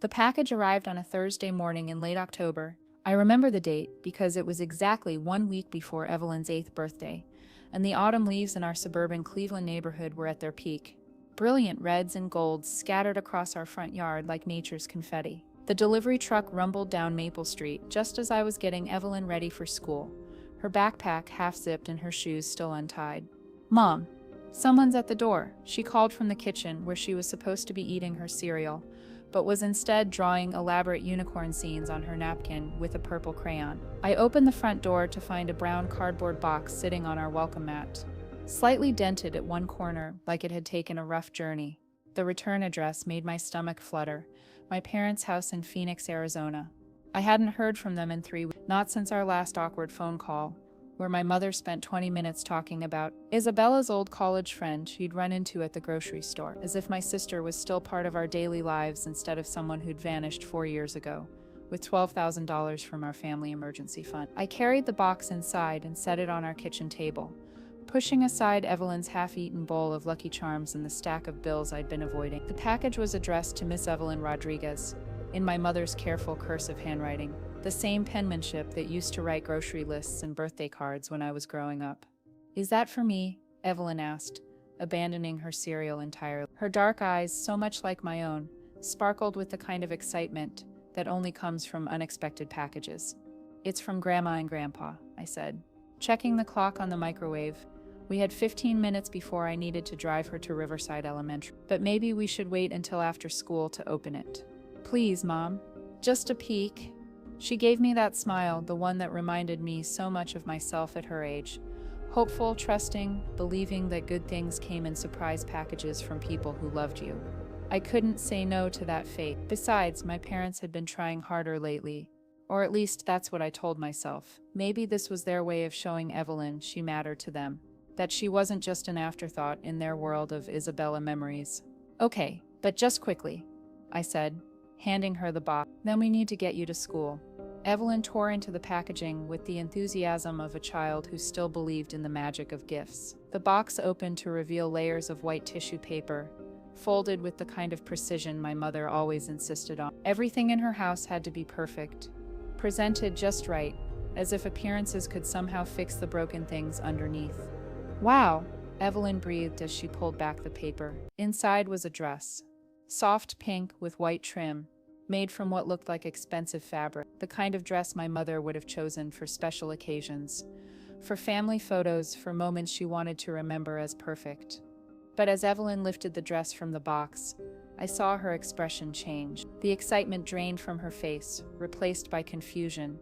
The package arrived on a Thursday morning in late October. I remember the date because it was exactly 1 week before Evelyn's 8th birthday, and the autumn leaves in our suburban Cleveland neighborhood were at their peak. Brilliant reds and golds scattered across our front yard like nature's confetti. The delivery truck rumbled down Maple Street just as I was getting Evelyn ready for school, her backpack half-zipped and her shoes still untied. "Mom, someone's at the door," she called from the kitchen where she was supposed to be eating her cereal, but was instead drawing elaborate unicorn scenes on her napkin with a purple crayon. I opened the front door to find a brown cardboard box sitting on our welcome mat, slightly dented at one corner like it had taken a rough journey. The return address made my stomach flutter. My parents' house in Phoenix, Arizona. I hadn't heard from them in 3 weeks, not since our last awkward phone call, where my mother spent 20 minutes talking about Isabella's old college friend she'd run into at the grocery store, as if my sister was still part of our daily lives instead of someone who'd vanished 4 years ago, with $12,000 from our family emergency fund. I carried the box inside and set it on our kitchen table, pushing aside Evelyn's half-eaten bowl of Lucky Charms and the stack of bills I'd been avoiding. The package was addressed to Miss Evelyn Rodriguez, in my mother's careful cursive handwriting, the same penmanship that used to write grocery lists and birthday cards when I was growing up. "Is that for me?" Evelyn asked, abandoning her cereal entirely. Her dark eyes, so much like my own, sparkled with the kind of excitement that only comes from unexpected packages. "It's from Grandma and Grandpa," I said, checking the clock on the microwave. We had 15 minutes before I needed to drive her to Riverside Elementary, but maybe we should wait until after school to open it. "Please, Mom, just a peek." She gave me that smile, the one that reminded me so much of myself at her age. Hopeful, trusting, believing that good things came in surprise packages from people who loved you. I couldn't say no to that fate. Besides, my parents had been trying harder lately. Or at least that's what I told myself. Maybe this was their way of showing Evelyn she mattered to them, that she wasn't just an afterthought in their world of Isabella memories. "Okay, but just quickly," I said, handing her the box. "Then we need to get you to school." Evelyn tore into the packaging with the enthusiasm of a child who still believed in the magic of gifts. The box opened to reveal layers of white tissue paper, folded with the kind of precision my mother always insisted on. Everything in her house had to be perfect, presented just right, as if appearances could somehow fix the broken things underneath. "Wow," Evelyn breathed as she pulled back the paper. Inside was a dress, soft pink with white trim, made from what looked like expensive fabric, the kind of dress my mother would have chosen for special occasions, for family photos, for moments she wanted to remember as perfect. But as Evelyn lifted the dress from the box, I saw her expression change. The excitement drained from her face, replaced by confusion,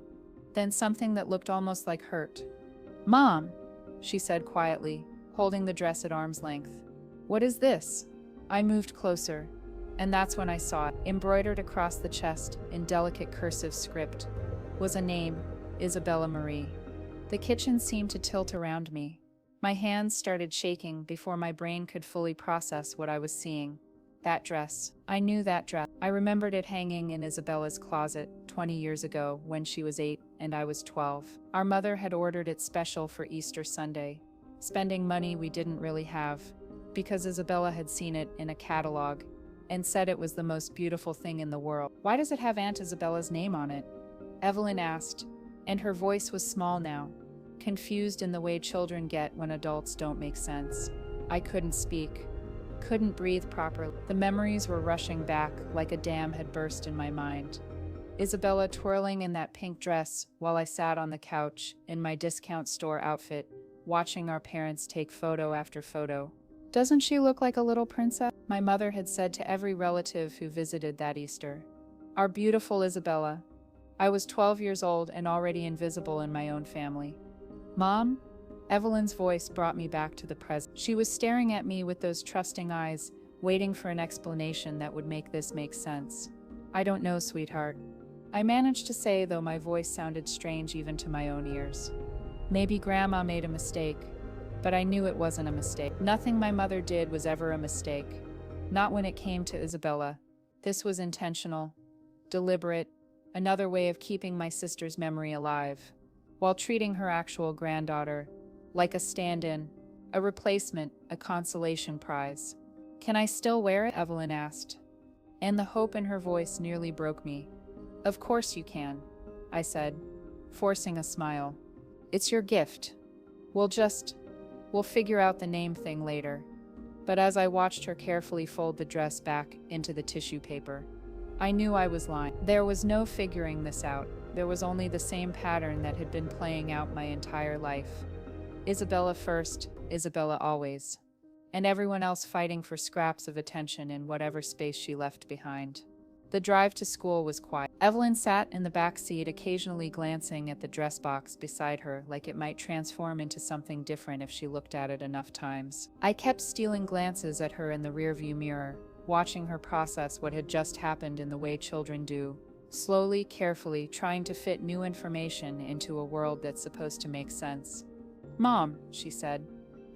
then something that looked almost like hurt. "Mom," she said quietly, holding the dress at arm's length. "What is this?" I moved closer, and that's when I saw it. Embroidered across the chest, in delicate cursive script, was a name, Isabella Marie. The kitchen seemed to tilt around me. My hands started shaking before my brain could fully process what I was seeing. That dress. I knew that dress. I remembered it hanging in Isabella's closet 20 years ago when she was 8 and I was 12. Our mother had ordered it special for Easter Sunday, spending money we didn't really have, because Isabella had seen it in a catalog and said it was the most beautiful thing in the world. "Why does it have Aunt Isabella's name on it?" Evelyn asked, and her voice was small now, confused in the way children get when adults don't make sense. I couldn't speak, couldn't breathe properly. The memories were rushing back like a dam had burst in my mind. Isabella twirling in that pink dress while I sat on the couch in my discount store outfit, watching our parents take photo after photo. "Doesn't she look like a little princess?" my mother had said to every relative who visited that Easter. Our beautiful Isabella. I was 12 years old and already invisible in my own family. "Mom?" Evelyn's voice brought me back to the present. She was staring at me with those trusting eyes, waiting for an explanation that would make this make sense. "I don't know, sweetheart," I managed to say, though my voice sounded strange even to my own ears. "Maybe Grandma made a mistake, but I knew it wasn't a mistake. Nothing my mother did was ever a mistake. Not when it came to Isabella. This was intentional, deliberate, another way of keeping my sister's memory alive, while treating her actual granddaughter like a stand-in, a replacement, a consolation prize. "Can I still wear it?" Evelyn asked. and the hope in her voice nearly broke me. "Of course you can," I said, forcing a smile. "It's your gift. We'll figure out the name thing later." But as I watched her carefully fold the dress back into the tissue paper, I knew I was lying. There was no figuring this out. There was only the same pattern that had been playing out my entire life. Isabella first, Isabella always. And everyone else fighting for scraps of attention in whatever space she left behind. The drive to school was quiet. Evelyn sat in the back seat, occasionally glancing at the dress box beside her like it might transform into something different if she looked at it enough times. I kept stealing glances at her in the rearview mirror, watching her process what had just happened in the way children do, slowly, carefully, trying to fit new information into a world that's supposed to make sense. "Mom," she said,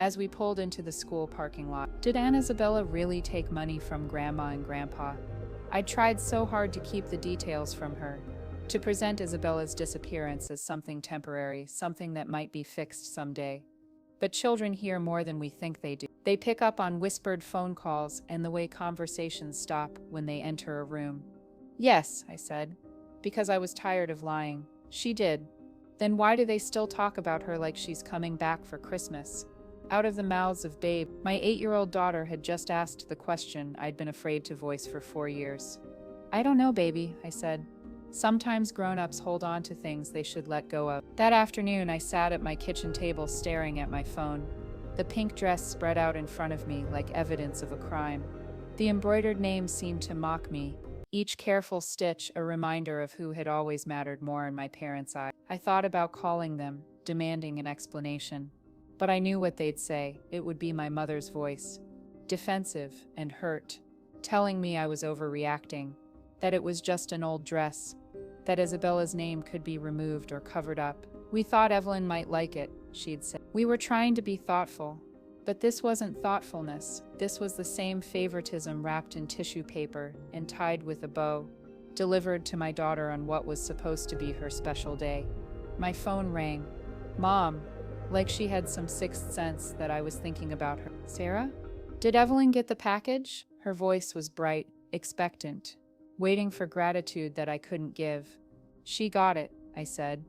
as we pulled into the school parking lot, "did Aunt Isabella really take money from Grandma and Grandpa?" I tried so hard to keep the details from her, to present Isabella's disappearance as something temporary, something that might be fixed someday. But children hear more than we think they do. They pick up on whispered phone calls and the way conversations stop when they enter a room. "Yes," I said, because I was tired of lying. "She did." "Then why do they still talk about her like she's coming back for Christmas?" Out of the mouths of Babe, my 8-year-old daughter had just asked the question I'd been afraid to voice for 4 years. "I don't know, baby," I said. "Sometimes grown-ups hold on to things they should let go of." That afternoon, I sat at my kitchen table staring at my phone. The pink dress spread out in front of me like evidence of a crime. The embroidered name seemed to mock me, each careful stitch a reminder of who had always mattered more in my parents' eyes. I thought about calling them, demanding an explanation. But I knew what they'd say. It would be my mother's voice, defensive and hurt, telling me I was overreacting, that it was just an old dress, that Isabella's name could be removed or covered up. "We thought Evelyn might like it," she'd said. We were trying to be thoughtful, but this wasn't thoughtfulness. This was the same favoritism wrapped in tissue paper and tied with a bow, delivered to my daughter on what was supposed to be her special day. My phone rang. "Mom," like she had some sixth sense that I was thinking about her. "Sarah? Did Evelyn get the package?" Her voice was bright, expectant, waiting for gratitude that I couldn't give. "She got it," I said.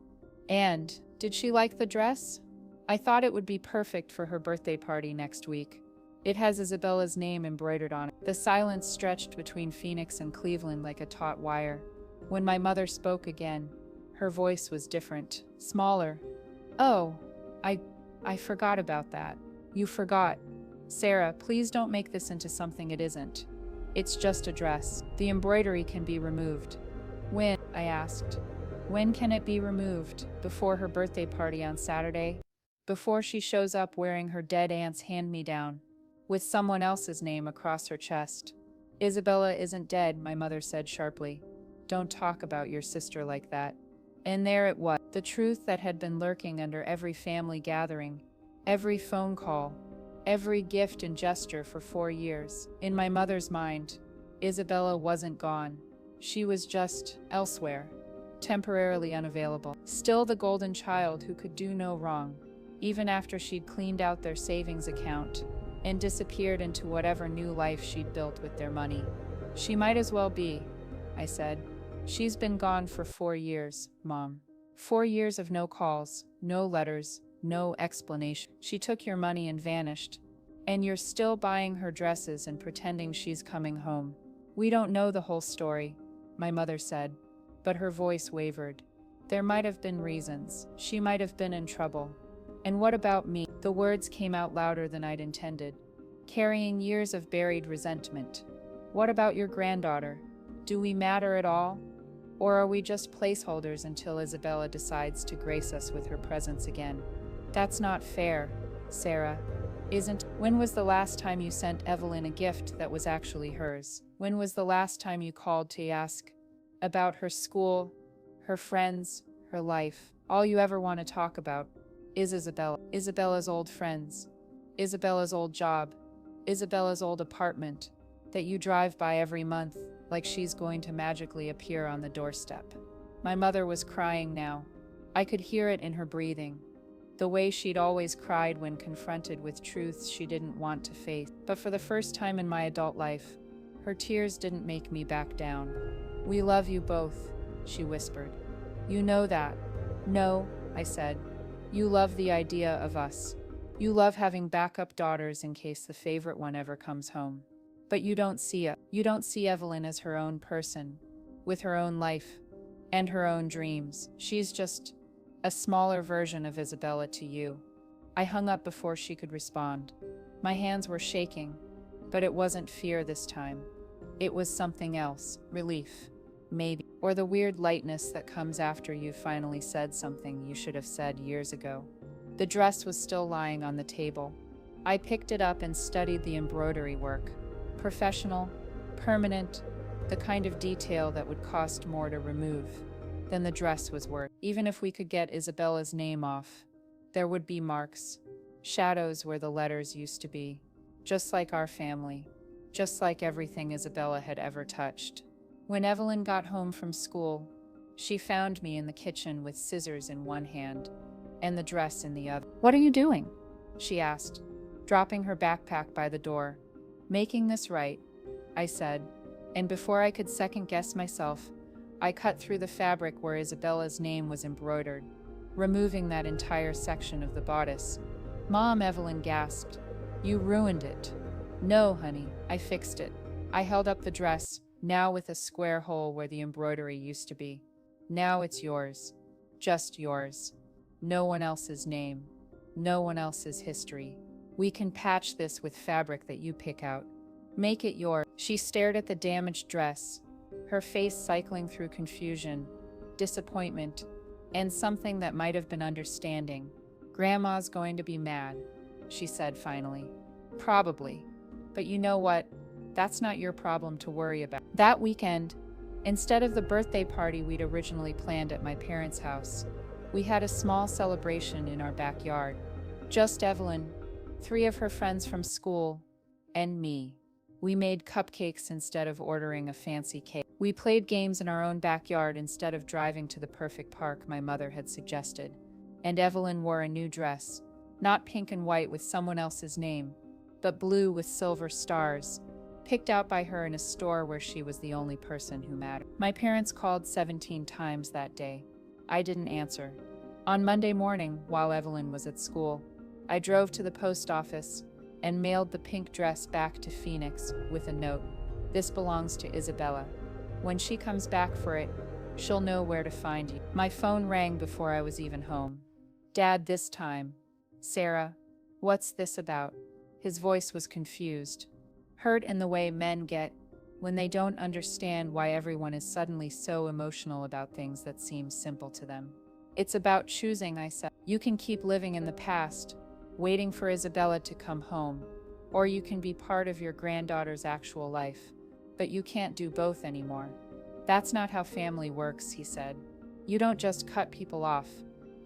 "And, did she like the dress? I thought it would be perfect for her birthday party next week. It has Isabella's name embroidered on it." The silence stretched between Phoenix and Cleveland like a taut wire. When my mother spoke again, her voice was different, smaller. "Oh, I forgot about that." "You forgot. Sarah, please don't make this into something it isn't. It's just a dress. The embroidery can be removed." "When?" I asked. "When can it be removed? Before her birthday party on Saturday? Before she shows up wearing her dead aunt's hand-me-down, with someone else's name across her chest." "Isabella isn't dead," my mother said sharply. "Don't talk about your sister like that." And there it was, the truth that had been lurking under every family gathering, every phone call, every gift and gesture for 4 years. In my mother's mind, Isabella wasn't gone. She was just elsewhere, temporarily unavailable. Still the golden child who could do no wrong, even after she'd cleaned out their savings account and disappeared into whatever new life she'd built with their money. "She might as well be," I said. "She's been gone for 4 years, Mom. 4 years of no calls, no letters, no explanation. She took your money and vanished. And you're still buying her dresses and pretending she's coming home." "We don't know the whole story," my mother said, but her voice wavered. "There might have been reasons. She might have been in trouble. And what about me?" The words came out louder than I'd intended, carrying years of buried resentment. "What about your granddaughter? Do we matter at all? Or are we just placeholders until Isabella decides to grace us with her presence again?" "That's not fair, Sarah. Isn't? When was the last time you sent Evelyn a gift that was actually hers? When was the last time you called to ask about her school, her friends, her life? All you ever want to talk about is Isabella. Isabella's old friends, Isabella's old job, Isabella's old apartment that you drive by every month like she's going to magically appear on the doorstep." My mother was crying now. I could hear it in her breathing, the way she'd always cried when confronted with truths she didn't want to face. But for the first time in my adult life, Her tears didn't make me back down. "We love you both," she whispered. "You know that." "No," I said. "You love the idea of us. You love having backup daughters in case the favorite one ever comes home. But you don't see it. You don't see Evelyn as her own person, with her own life and her own dreams. She's just a smaller version of Isabella to you." I hung up before she could respond. My hands were shaking, but it wasn't fear this time. It was something else, relief, maybe, or the weird lightness that comes after you finally said something you should have said years ago. The dress was still lying on the table. I picked it up and studied the embroidery work. Professional, permanent, the kind of detail that would cost more to remove than the dress was worth. Even if we could get Isabella's name off, there would be marks, shadows where the letters used to be, just like our family, just like everything Isabella had ever touched. When Evelyn got home from school, she found me in the kitchen with scissors in one hand and the dress in the other. "What are you doing?" she asked, dropping her backpack by the door. "Making this right," I said, and before I could second-guess myself, I cut through the fabric where Isabella's name was embroidered, removing that entire section of the bodice. "Mom," Evelyn gasped, "you ruined it." "No, honey, I fixed it." I held up the dress, now with a square hole where the embroidery used to be. "Now it's yours. Just yours. No one else's name. No one else's history. We can patch this with fabric that you pick out. Make it yours." She stared at the damaged dress, her face cycling through confusion, disappointment, and something that might have been understanding. "Grandma's going to be mad," she said finally. "Probably. But you know what? That's not your problem to worry about." That weekend, instead of the birthday party we'd originally planned at my parents' house, we had a small celebration in our backyard. Just Evelyn, 3 of her friends from school, and me. We made cupcakes instead of ordering a fancy cake. We played games in our own backyard instead of driving to the perfect park my mother had suggested. And Evelyn wore a new dress, not pink and white with someone else's name, but blue with silver stars, picked out by her in a store where she was the only person who mattered. My parents called 17 times that day. I didn't answer. On Monday morning, while Evelyn was at school, I drove to the post office and mailed the pink dress back to Phoenix with a note. "This belongs to Isabella. When she comes back for it, she'll know where to find you." My phone rang before I was even home. "Dad, this time." "Sarah, what's this about?" His voice was confused, hurt in the way men get when they don't understand why everyone is suddenly so emotional about things that seem simple to them. "It's about choosing," I said. "You can keep living in the past, waiting for Isabella to come home, or you can be part of your granddaughter's actual life, but you can't do both anymore." "That's not how family works," he said. "You don't just cut people off.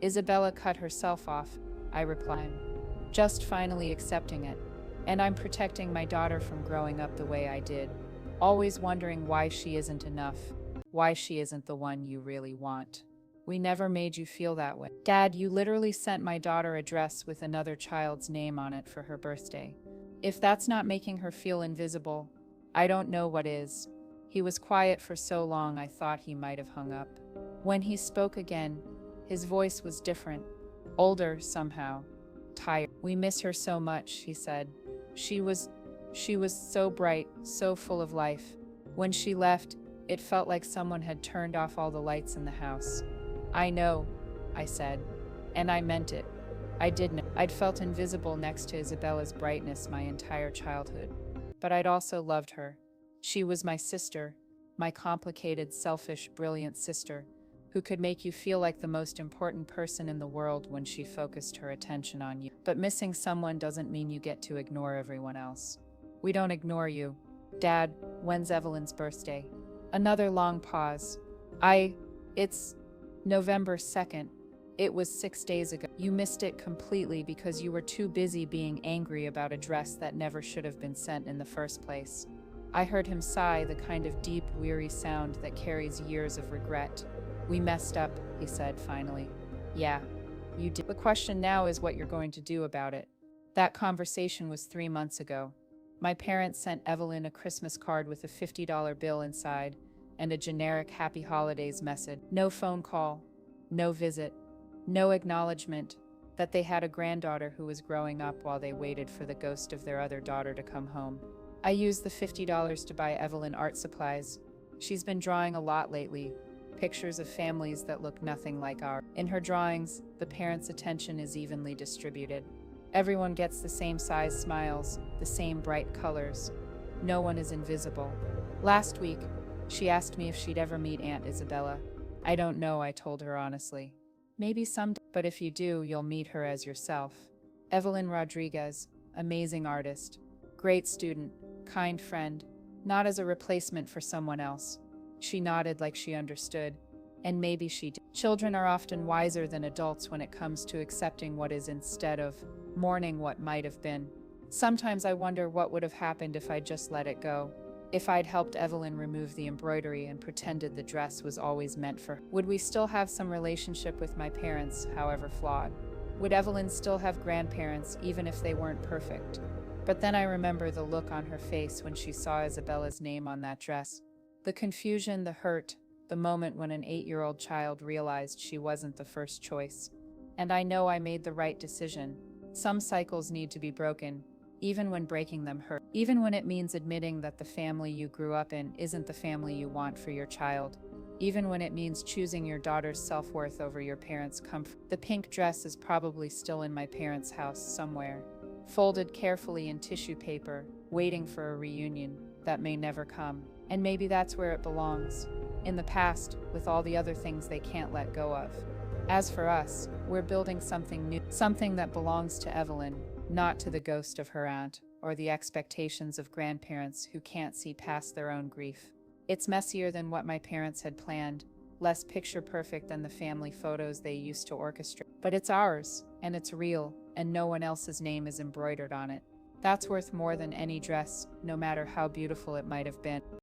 Isabella cut herself off," I replied, just finally accepting it. "And I'm protecting my daughter from growing up the way I did, always wondering why she isn't enough, why she isn't the one you really want. We never made you feel that way." "Dad, you literally sent my daughter a dress with another child's name on it for her birthday. If that's not making her feel invisible, I don't know what is." He was quiet for so long I thought he might have hung up. When he spoke again, his voice was different, older somehow, tired. "We miss her so much," he said. She was so bright, so full of life. When she left, it felt like someone had turned off all the lights in the house." "I know," I said, and I meant it. I didn't. I'd felt invisible next to Isabella's brightness my entire childhood. But I'd also loved her. She was my sister, my complicated, selfish, brilliant sister, who could make you feel like the most important person in the world when she focused her attention on you. But missing someone doesn't mean you get to ignore everyone else. "We don't ignore you." "Dad, when's Evelyn's birthday?" Another long pause. It's November 2nd. It was 6 days ago. "You missed it completely because you were too busy being angry about a dress that never should have been sent in the first place." I heard him sigh, the kind of deep, weary sound that carries years of regret. "We messed up," he said finally. "Yeah, you did. The question now is what you're going to do about it." That conversation was 3 months ago. My parents sent Evelyn a Christmas card with a $50 bill inside and a generic Happy Holidays message. No phone call, no visit, no acknowledgement that they had a granddaughter who was growing up while they waited for the ghost of their other daughter to come home. I used the $50 to buy Evelyn art supplies. She's been drawing a lot lately, pictures of families that look nothing like ours. In her drawings, the parents' attention is evenly distributed. Everyone gets the same size smiles, the same bright colors. No one is invisible. Last week, she asked me if she'd ever meet Aunt Isabella. I don't know, I told her honestly. Maybe someday, but if you do, you'll meet her as yourself. Evelyn Rodriguez, amazing artist, great student, kind friend, not as a replacement for someone else. She nodded like she understood, and maybe she did. Children are often wiser than adults when it comes to accepting what is instead of mourning what might have been. Sometimes I wonder what would have happened if I'd just let it go. If I'd helped Evelyn remove the embroidery and pretended the dress was always meant for her. Would we still have some relationship with my parents, however flawed? Would Evelyn still have grandparents, even if they weren't perfect? But then I remember the look on her face when she saw Isabella's name on that dress. The confusion, the hurt, the moment when an 8-year-old child realized she wasn't the first choice. And I know I made the right decision. Some cycles need to be broken, even when breaking them hurt. Even when it means admitting that the family you grew up in isn't the family you want for your child. Even when it means choosing your daughter's self-worth over your parents' comfort. The pink dress is probably still in my parents' house somewhere, folded carefully in tissue paper, waiting for a reunion that may never come. And maybe that's where it belongs, in the past, with all the other things they can't let go of. As for us, we're building something new, something that belongs to Evelyn, not to the ghost of her aunt, or the expectations of grandparents who can't see past their own grief. It's messier than what my parents had planned, less picture-perfect than the family photos they used to orchestrate. But it's ours, and it's real, and no one else's name is embroidered on it. That's worth more than any dress, no matter how beautiful it might have been.